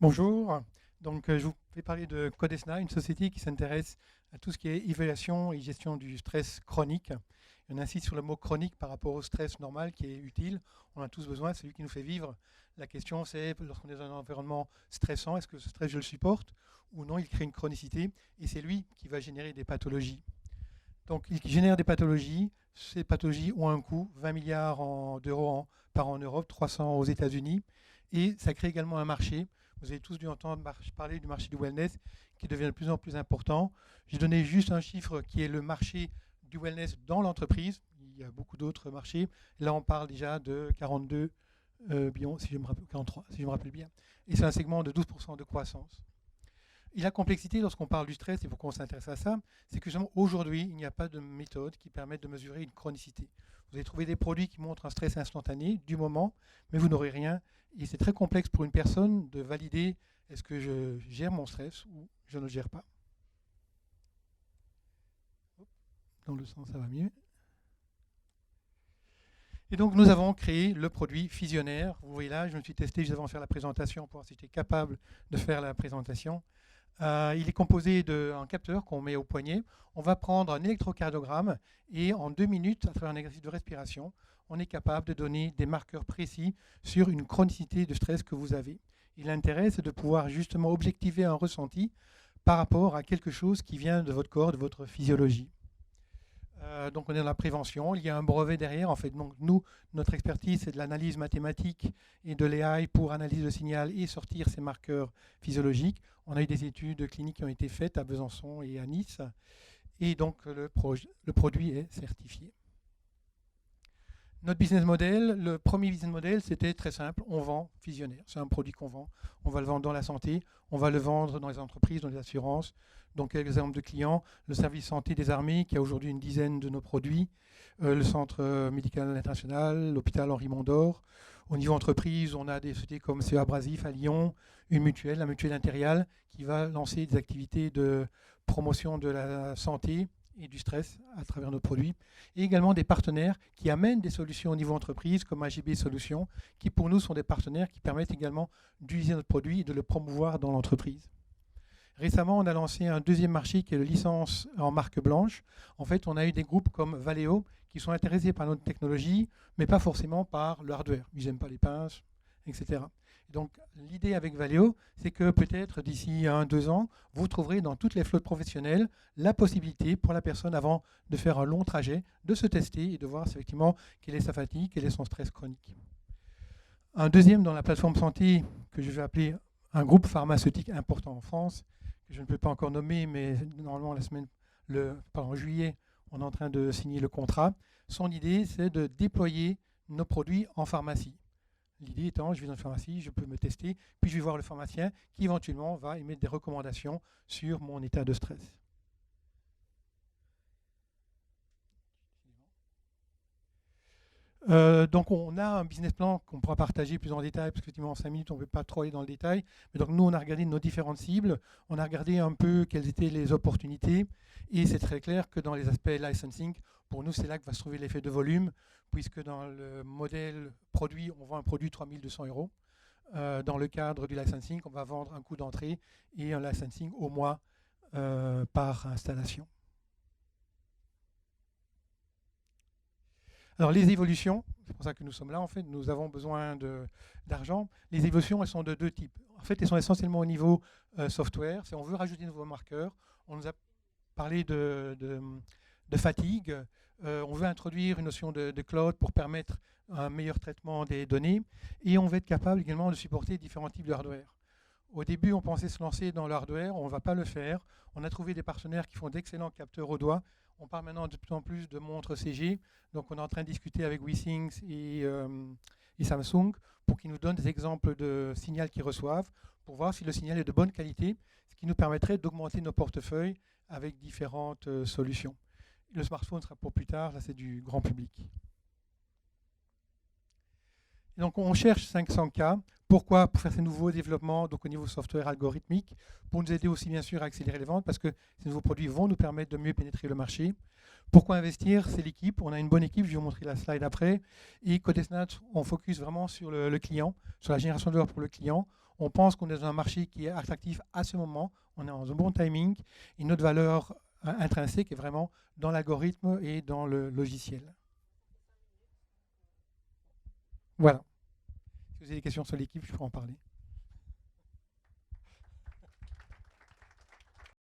Bonjour, donc je vous vais parler de Codesna, une société qui s'intéresse à tout ce qui est évaluation et gestion du stress chronique. On insiste sur le mot chronique par rapport au stress normal qui est utile. On a tous besoin, c'est lui qui nous fait vivre. La question c'est, lorsqu'on est dans un environnement stressant, est-ce que ce stress je le supporte ou non, il crée une chronicité et c'est lui qui va générer des pathologies. Donc il génère des pathologies, ces pathologies ont un coût, 20 milliards d'euros par an en Europe, 300 aux États-Unis et ça crée également un marché. Vous avez tous dû entendre parler du marché du wellness qui devient de plus en plus important. J'ai donné juste un chiffre qui est le marché du wellness dans l'entreprise. Il y a beaucoup d'autres marchés. Là, on parle déjà de 42 billions, si je me rappelle, 43, si je me rappelle bien. Et c'est un segment de 12% de croissance. Et la complexité, lorsqu'on parle du stress, et pourquoi on s'intéresse à ça, c'est que aujourd'hui, il n'y a pas de méthode qui permette de mesurer une chronicité. Vous allez trouver des produits qui montrent un stress instantané du moment, mais vous n'aurez rien. Et c'est très complexe pour une personne de valider est-ce que je gère mon stress ou je ne le gère pas. Dans le sens, ça va mieux. Et donc, nous avons créé le produit Physionaire. Vous voyez là, je me suis testé juste avant de faire la présentation pour voir si j'étais capable de faire la présentation. Il est composé d'un capteur qu'on met au poignet. On va prendre un électrocardiogramme et en 2 minutes, à travers un exercice de respiration, on est capable de donner des marqueurs précis sur une chronicité de stress que vous avez. Et l'intérêt, c'est de pouvoir justement objectiver un ressenti par rapport à quelque chose qui vient de votre corps, de votre physiologie. Donc on est dans la prévention, il y a un brevet derrière. En fait, donc nous, notre expertise, c'est de l'analyse mathématique et de l'AI pour analyser le signal et sortir ces marqueurs physiologiques. On a eu des études cliniques qui ont été faites à Besançon et à Nice, et donc le produit est certifié. Notre business model, le premier business model, c'était très simple, on vend Physionaire. C'est un produit qu'on vend. On va le vendre dans la santé, on va le vendre dans les entreprises, dans les assurances. Donc, quelques exemples de clients, le service santé des armées, qui a aujourd'hui une dizaine de nos produits, le centre médical international, l'hôpital Henri Mondor. Au niveau entreprise, on a des sociétés comme CE Abrasif à Lyon, une mutuelle, la mutuelle Impériale, qui va lancer des activités de promotion de la santé et du stress à travers nos produits, et également des partenaires qui amènent des solutions au niveau entreprise, comme AGB Solutions, qui pour nous sont des partenaires qui permettent également d'utiliser notre produit et de le promouvoir dans l'entreprise. Récemment, on a lancé un deuxième marché qui est la licence en marque blanche. En fait, on a eu des groupes comme Valeo qui sont intéressés par notre technologie, mais pas forcément par le hardware. Ils n'aiment pas les pinces, etc. Donc l'idée avec Valeo, c'est que peut-être d'ici 1-2 ans, vous trouverez dans toutes les flottes professionnelles la possibilité pour la personne, avant de faire un long trajet, de se tester et de voir effectivement quelle est sa fatigue, quel est son stress chronique. Un deuxième dans la plateforme santé que je vais appeler un groupe pharmaceutique important en France, que je ne peux pas encore nommer, mais normalement en juillet, on est en train de signer le contrat. Son idée, c'est de déployer nos produits en pharmacie. L'idée étant, je vais dans une pharmacie, je peux me tester, puis je vais voir le pharmacien qui éventuellement va émettre des recommandations sur mon état de stress. Donc on a un business plan qu'on pourra partager plus en détail, parce qu'effectivement en 5 minutes on ne peut pas trop aller dans le détail. Mais donc nous on a regardé nos différentes cibles, on a regardé un peu quelles étaient les opportunités, et c'est très clair que dans les aspects licensing, pour nous c'est là que va se trouver l'effet de volume, puisque dans le modèle produit, on vend un produit 3200 euros. Dans le cadre du licensing, on va vendre un coût d'entrée et un licensing au mois par installation. Alors les évolutions, c'est pour ça que nous sommes là en fait, nous avons besoin d'argent. Les évolutions, elles sont de 2 types. En fait, elles sont essentiellement au niveau software. Si on veut rajouter de nouveaux marqueurs, on nous a parlé de fatigue. On veut introduire une notion de cloud pour permettre un meilleur traitement des données. Et on va être capable également de supporter différents types de hardware. Au début, on pensait se lancer dans le hardware, on ne va pas le faire. On a trouvé des partenaires qui font d'excellents capteurs au doigt. On parle maintenant de plus en plus de montres CG. Donc on est en train de discuter avec WeThings et Samsung pour qu'ils nous donnent des exemples de signal qu'ils reçoivent, pour voir si le signal est de bonne qualité, ce qui nous permettrait d'augmenter nos portefeuilles avec différentes solutions. Le smartphone sera pour plus tard, là c'est du grand public. Et donc on cherche 500K. Pourquoi? Pour faire ces nouveaux développements, donc au niveau software algorithmique, pour nous aider aussi bien sûr à accélérer les ventes, parce que ces nouveaux produits vont nous permettre de mieux pénétrer le marché. Pourquoi investir? C'est l'équipe. On a une bonne équipe, je vais vous montrer la slide après. Et Codesna, on focus vraiment sur le client, sur la génération de valeur pour le client. On pense qu'on est dans un marché qui est attractif à ce moment, on est dans un bon timing, et notre valeur intrinsèque est vraiment dans l'algorithme et dans le logiciel. Voilà. Si vous avez des questions sur l'équipe, je pourrais en parler.